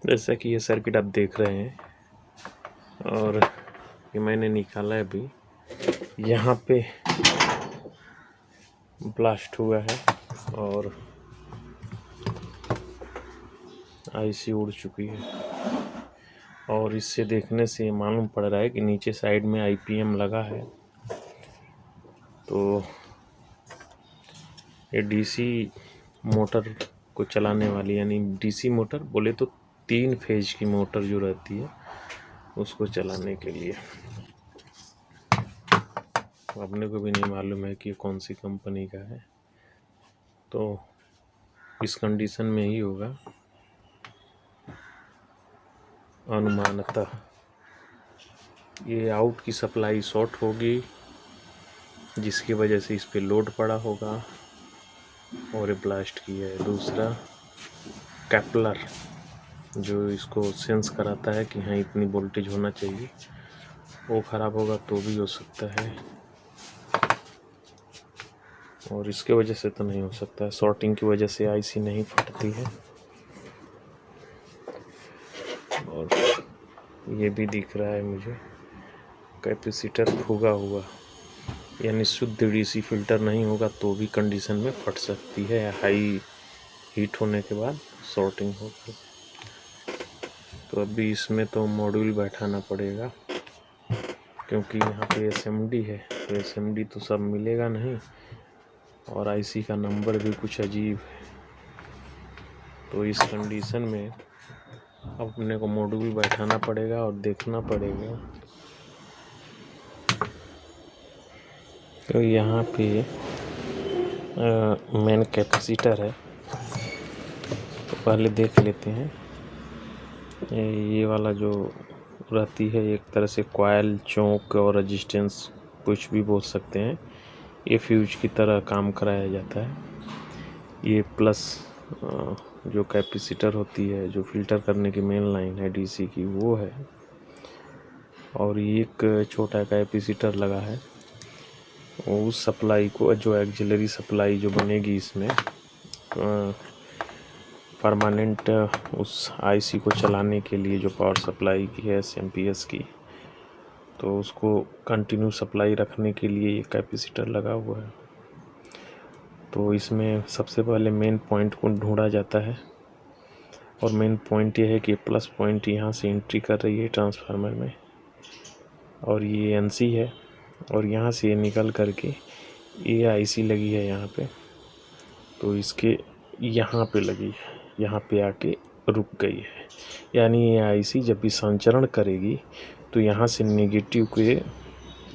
जैसा कि ये सर्किट आप देख रहे हैं और ये मैंने निकाला है अभी। यहाँ पे ब्लास्ट हुआ है और आईसी उड़ चुकी है और इससे देखने से मालूम पड़ रहा है कि नीचे साइड में आईपीएम लगा है। तो ये डीसी मोटर को चलाने वाली, यानी डीसी मोटर बोले तो 3 फेज की मोटर जो रहती है उसको चलाने के लिए। अपने को भी नहीं मालूम है कि कौन सी कंपनी का है, तो इस कंडीशन में ही होगा अनुमानतः। ये आउट की सप्लाई शॉर्ट होगी जिसकी वजह से इस पे लोड पड़ा होगा और ये ब्लास्ट किया है। दूसरा कैपलर जो इसको सेंस कराता है कि हाँ इतनी वोल्टेज होना चाहिए, वो ख़राब होगा तो भी हो सकता है। और इसके वजह से तो नहीं हो सकता है, शॉर्टिंग की वजह से आईसी नहीं फटती है। और ये भी दिख रहा है मुझे कैपेसिटर फूगा हुआ, यानी शुद्ध डीसी फिल्टर नहीं होगा तो भी कंडीशन में फट सकती है, हाई हीट होने के बाद शॉर्टिंग होगी। तो अभी इसमें तो मॉड्यूल बैठाना पड़ेगा क्योंकि यहाँ पे एसएमडी है, तो एसएमडी तो सब मिलेगा नहीं और आईसी का नंबर भी कुछ अजीब है। तो इस कंडीशन में अपने को मॉड्यूल बैठाना पड़ेगा और देखना पड़ेगा। तो यहाँ पे मेन कैपेसिटर है, तो पहले देख लेते हैं। ये वाला जो रहती है एक तरह से कॉइल, चौक और रेजिस्टेंस कुछ भी बोल सकते हैं, ये फ्यूज की तरह काम कराया जाता है। ये प्लस जो कैपेसिटर होती है जो फिल्टर करने की मेन लाइन है डीसी की, वो है। और एक छोटा कैपेसिटर लगा है, उस सप्लाई को जो एक्सिलरी सप्लाई जो बनेगी इसमें परमानेंट उस आईसी को चलाने के लिए जो पावर सप्लाई की है एसएमपीएस की, तो उसको कंटिन्यू सप्लाई रखने के लिए ये कैपेसिटर लगा हुआ है। तो इसमें सबसे पहले मेन पॉइंट को ढूंढा जाता है और मेन पॉइंट ये है कि प्लस पॉइंट यहाँ से एंट्री कर रही है ट्रांसफार्मर में और ये एनसी है और यहाँ से निकल करके ये आईसी लगी है यहाँ पे, तो इसके यहाँ पे लगी है, यहाँ पे आके रुक गई है। यानी ये आईसी जब भी संचरण करेगी तो यहाँ से नेगेटिव के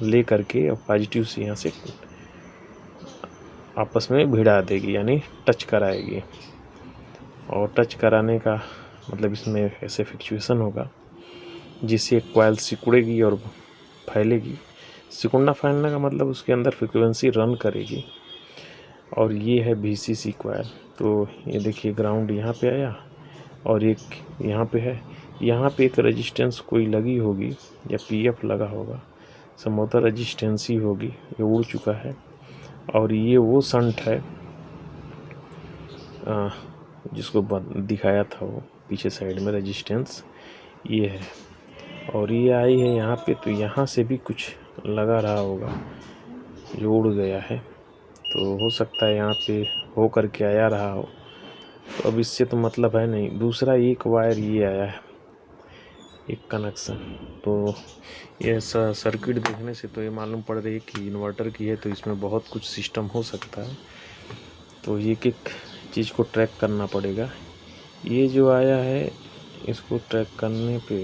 ले करके और पॉजिटिव से यहाँ से आपस में भिड़ा देगी, यानी टच कराएगी। और टच कराने का मतलब इसमें ऐसे फ्लक्चुएशन होगा जिससे कॉइल सिकुड़ेगी और फैलेगी। सिकुड़ना फैलने का मतलब उसके अंदर फ्रीक्वेंसी रन करेगी। और ये है VCC कॉइल। तो ये देखिए ग्राउंड यहाँ पे आया और एक यहाँ पे है, यहाँ पे एक रेजिस्टेंस कोई लगी होगी या पीएफ लगा होगा, संभवतः रेजिस्टेंस ही होगी, ये उड़ चुका है। और ये वो शंट है जिसको दिखाया था वो पीछे साइड में रेजिस्टेंस ये है। और ये आई है यहाँ पे, तो यहाँ से भी कुछ लगा रहा होगा जो उड़ गया है, तो हो सकता है यहाँ पे हो करके आया रहा हो। तो अब इससे तो मतलब है नहीं। दूसरा एक वायर ये आया है, एक कनेक्शन। तो ये सर्किट देखने से तो ये मालूम पड़ रही है कि इन्वर्टर की है, तो इसमें बहुत कुछ सिस्टम हो सकता है। तो एक एक चीज़ को ट्रैक करना पड़ेगा। ये जो आया है इसको ट्रैक करने पे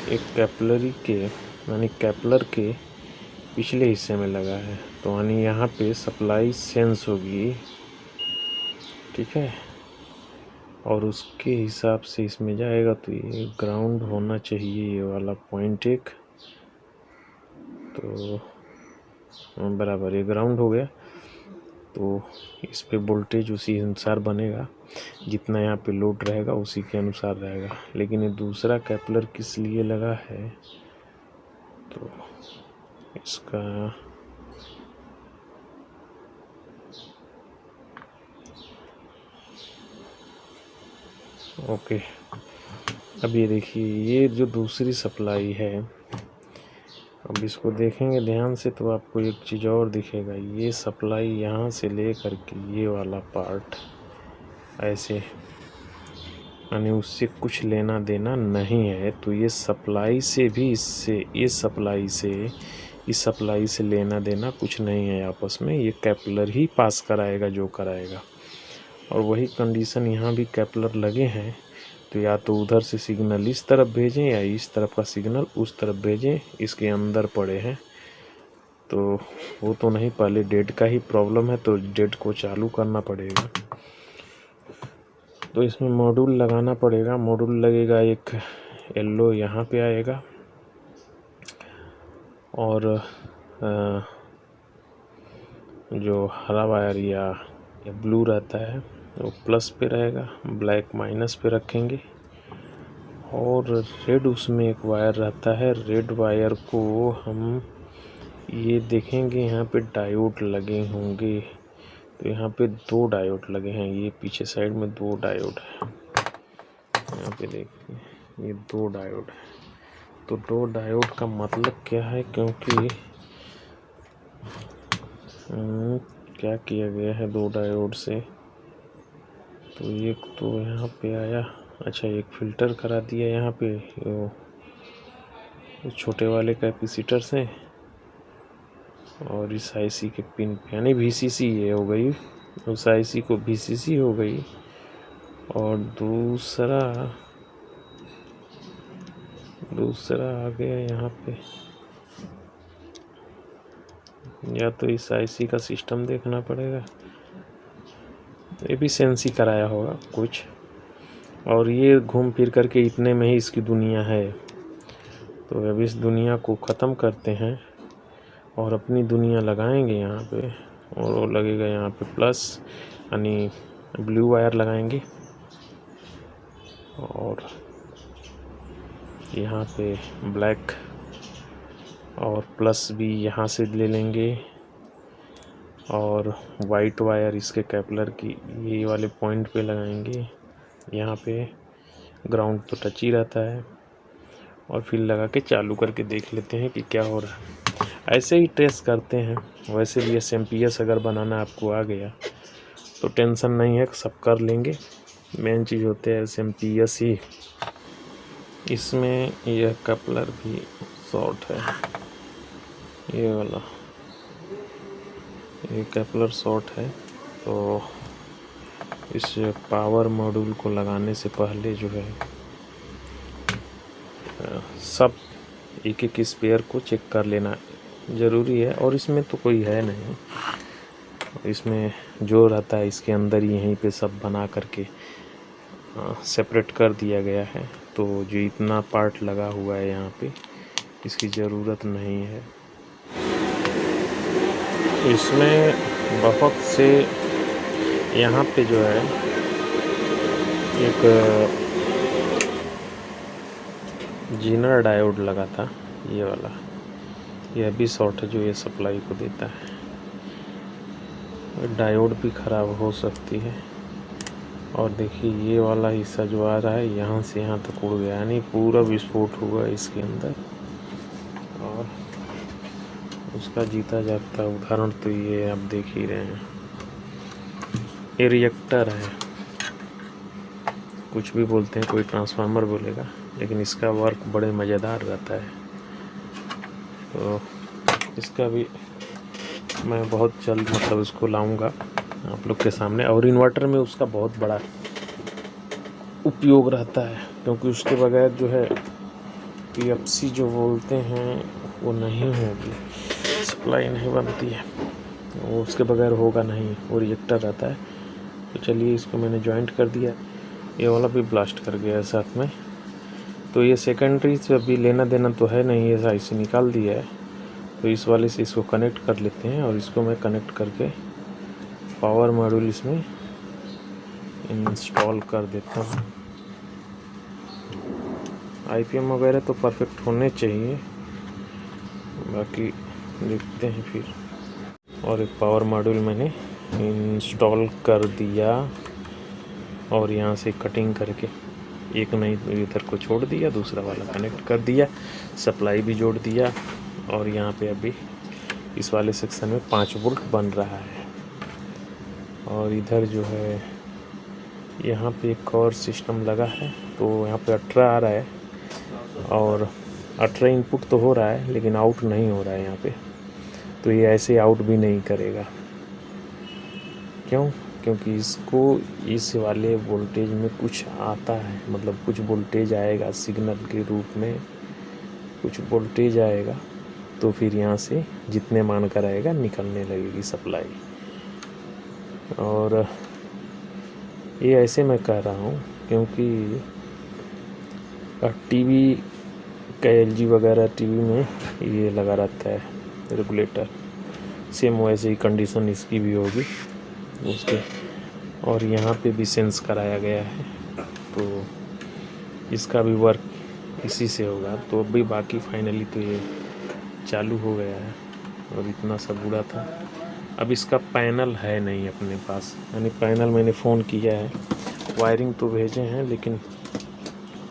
एक कैपलरी के यानी कैपलर के पिछले हिस्से में लगा है, तो यानी यहाँ पे सप्लाई सेंस होगी, ठीक है। और उसके हिसाब से इसमें जाएगा, तो ये ग्राउंड होना चाहिए ये वाला पॉइंट एक, तो बराबर ये ग्राउंड हो गया। तो इस पे वोल्टेज उसी अनुसार बनेगा, जितना यहाँ पे लोड रहेगा उसी के अनुसार रहेगा। लेकिन ये दूसरा कैपलर किस लिए लगा है, तो इसका ओके, अब ये देखिए, ये जो दूसरी सप्लाई है, अब इसको देखेंगे ध्यान से तो आपको एक चीज़ और दिखेगा। ये सप्लाई यहाँ से ले करके ये वाला पार्ट ऐसे, यानी उससे कुछ लेना देना नहीं है। तो ये सप्लाई से भी इससे, इस सप्लाई से लेना देना कुछ नहीं है आपस में। ये कैपलर ही पास कराएगा जो कराएगा। और वही कंडीशन यहाँ भी कैपलर लगे हैं, तो या तो उधर से सिग्नल इस तरफ भेजें या इस तरफ का सिग्नल उस तरफ भेजें। इसके अंदर पड़े हैं तो वो तो नहीं, पहले डेड का ही प्रॉब्लम है, तो डेड को चालू करना पड़ेगा। तो इसमें मॉड्यूल लगाना पड़ेगा। मॉड्यूल लगेगा, एक येलो यहाँ पे आएगा और जो हरा वायर या ब्लू रहता है वो प्लस पे रहेगा, ब्लैक माइनस पे रखेंगे। और रेड उसमें एक वायर रहता है, रेड वायर को हम ये देखेंगे, यहाँ पे डायोड लगे होंगे। तो यहाँ पे 2 डायोड लगे हैं, ये पीछे साइड में 2 डायोड है। यहाँ पे देखिए, ये 2 डायोड है। तो 2 डायोड का मतलब क्या है, क्योंकि क्या किया गया है 2 डायोड से, तो एक तो यहाँ पे आया, अच्छा एक फ़िल्टर करा दिया यहाँ पे वो छोटे वाले कैपेसिटर से, और इस आईसी के पिन पे, यानी VCC ये हो गई, उस आईसी को VCC हो गई। और दूसरा आ गया यहाँ पे, या तो इस आईसी का सिस्टम देखना पड़ेगा, एफिशिएंसी कराया होगा कुछ। और ये घूम फिर करके इतने में ही इसकी दुनिया है। तो अब इस दुनिया को ख़त्म करते हैं और अपनी दुनिया लगाएंगे यहाँ पे। और वो लगेगा यहाँ पे प्लस, यानी ब्लू वायर लगाएंगे, और यहाँ पे ब्लैक, और प्लस भी यहाँ से ले लेंगे, और वाइट वायर इसके कैपलर की ये वाले पॉइंट पे लगाएंगे। यहाँ पे ग्राउंड तो टच ही रहता है, और फिर लगा के चालू करके देख लेते हैं कि क्या हो रहा है। ऐसे ही टेस्ट करते हैं। वैसे भी SMPS अगर बनाना आपको आ गया तो टेंशन नहीं है, सब कर लेंगे। मेन चीज़ होते है SMPS ही। इसमें यह कपलर भी शॉर्ट है, ये वाला, ये कपलर शॉर्ट है। तो इस पावर मॉड्यूल को लगाने से पहले जो है सब एक एक स्पेयर को चेक कर लेना ज़रूरी है। और इसमें तो कोई है नहीं, इसमें जो रहता है इसके अंदर ही यहीं पे सब बना करके सेपरेट कर दिया गया है। तो जो इतना पार्ट लगा हुआ है यहाँ पे, इसकी ज़रूरत नहीं है। इसमें बहुत से यहाँ पे जो है एक जीनर डायोड लगा था, ये वाला, यह भी शॉर्ट है जो ये सप्लाई को देता है। डायोड भी ख़राब हो सकती है। और देखिए ये वाला हिस्सा जो आ रहा है यहाँ से यहाँ तक उड़ गया, यानी पूरा विस्फोट हुआ इसके अंदर। और उसका जीता जागता उदाहरण तो ये आप देख ही रहे हैं। ये रिएक्टर है, कुछ भी बोलते हैं, कोई ट्रांसफार्मर बोलेगा, लेकिन इसका वर्क बड़े मज़ेदार रहता है। तो इसका भी मैं बहुत जल्द मतलब इसको लाऊंगा आप लोग के सामने। और इन्वर्टर में उसका बहुत बड़ा उपयोग रहता है, क्योंकि उसके बगैर जो है PFC जो बोलते हैं वो नहीं होगी, सप्लाई नहीं बनती है, वो उसके बगैर होगा नहीं, वो रिएक्टर रहता है। तो चलिए इसको मैंने जॉइंट कर दिया, ये वाला भी ब्लास्ट कर गया है साथ में। तो ये सेकेंडरी से अभी लेना देना तो है नहीं, ये IC निकाल दिया है। तो इस वाले से इसको कनेक्ट कर लेते हैं, और इसको मैं कनेक्ट करके पावर मॉड्यूल इसमें इंस्टॉल कर देता हूँ। IPM वगैरह तो परफेक्ट होने चाहिए, बाकी देखते हैं फिर। और एक पावर मॉड्यूल मैंने इंस्टॉल कर दिया, और यहाँ से कटिंग करके एक नहीं इधर को छोड़ दिया, दूसरा वाला कनेक्ट कर दिया, सप्लाई भी जोड़ दिया। और यहाँ पे अभी इस वाले सेक्शन में 5 वोल्ट बन रहा है। और इधर जो है यहाँ पे एक और सिस्टम लगा है, तो यहाँ पे 18 आ रहा है और 18 इनपुट तो हो रहा है लेकिन आउट नहीं हो रहा है यहाँ पे। तो ये ऐसे आउट भी नहीं करेगा। क्यों? क्योंकि इसको इस वाले वोल्टेज में कुछ आता है, मतलब कुछ वोल्टेज आएगा सिग्नल के रूप में, कुछ वोल्टेज आएगा तो फिर यहाँ से जितने मान कर आएगा निकलने लगेगी सप्लाई। और ये ऐसे मैं कह रहा हूँ क्योंकि टीवी का LG वगैरह टीवी में ये लगा रहता है रेगुलेटर, सेम वैसे ही कंडीशन इसकी भी होगी उसके। और यहाँ पे भी सेंस कराया गया है, तो इसका भी वर्क इसी से होगा। तो अभी बाकी फाइनली तो ये चालू हो गया है और इतना सब बुरा था। अब इसका पैनल है नहीं अपने पास, यानी पैनल मैंने फ़ोन किया है, वायरिंग तो भेजे हैं लेकिन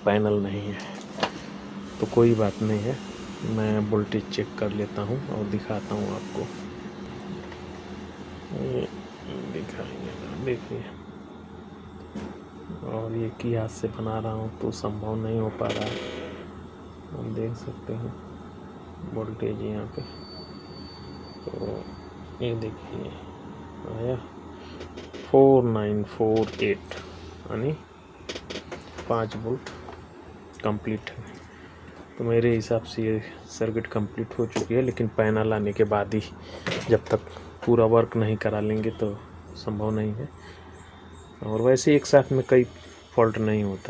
पैनल नहीं है। तो कोई बात नहीं है, मैं वोल्टेज चेक कर लेता हूँ और दिखाता हूँ आपको। दिखाएंगे, देखिए। और ये की हाथ से बना रहा हूँ तो संभव नहीं हो पा रहा है। हम देख सकते हैं वोल्टेज यहाँ पे, तो ये देखिए आया 4948, यानी 5 वोल्ट कंप्लीट है। तो मेरे हिसाब से ये सर्किट कंप्लीट हो चुकी है, लेकिन पैनल आने के बाद ही, जब तक पूरा वर्क नहीं करा लेंगे तो संभव नहीं है। और वैसे एक साथ में कई फॉल्ट नहीं होता।